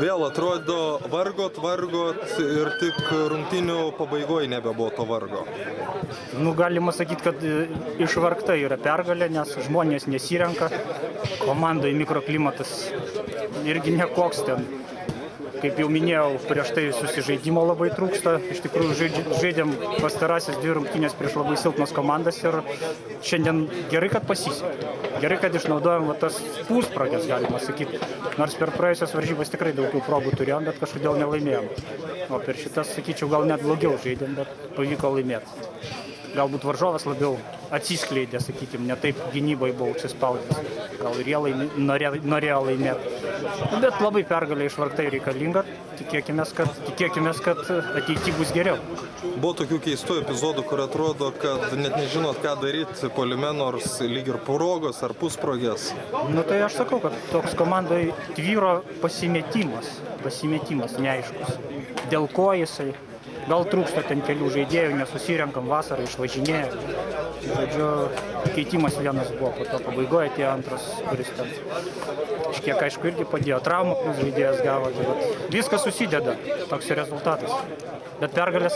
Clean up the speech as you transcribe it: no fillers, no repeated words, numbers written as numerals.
Vėl atrodo vargot ir tik rungtynių pabaigoje nebebuvo to vargo. Nu, galima sakyti, kad išvargta yra pergalė, nes žmonės nesirenka, komandoje mikroklimatas irgi nekoks ten. Kaip jau minėjau, prieš tai susižaidimo labai trūksta. Iš tikrųjų, žaidėm pastarasis 2 rungtynės prieš labai silpnas komandas ir šiandien gerai, kad pasisekė. Gerai, kad išnaudojom tas pusprages, galima sakyti. Nors per praėjusias varžybas tikrai daugiau progų turėjom, bet kažkodėl nelaimėjom. O per šitas, sakyčiau, gal net blogiau žaidėm, bet pavyko laimėti. Galbūt varžovas labiau atsiskleidė, sakykim, ne taip gynybai buvo užsispaudęs. Gal ir jie norėjo laimėti. Bet labai pergalė išvargtai reikalinga. Tikėkimės, kad ateityje bus geriau. Buvo tokių keistų epizodų, kur atrodo, kad net nežinot, ką daryti puolime, nors lyg ir progos ar pusprogės. Nu tai aš sakau, kad toks komandai tvyro pasimetimas neaiškus. Dėl ko jisai? Gal trūksta ten kelių žaidėjų, nesusirenkam vasarą, išvažinėję. Žodžiu, keitimas vienas buvo, po to pabaigoje tie antras, kuris ten kažkiek aišku irgi padėjo. Traumą plus žaidėjas gavo. Tai viskas susideda, toks rezultatas. Bet pergalės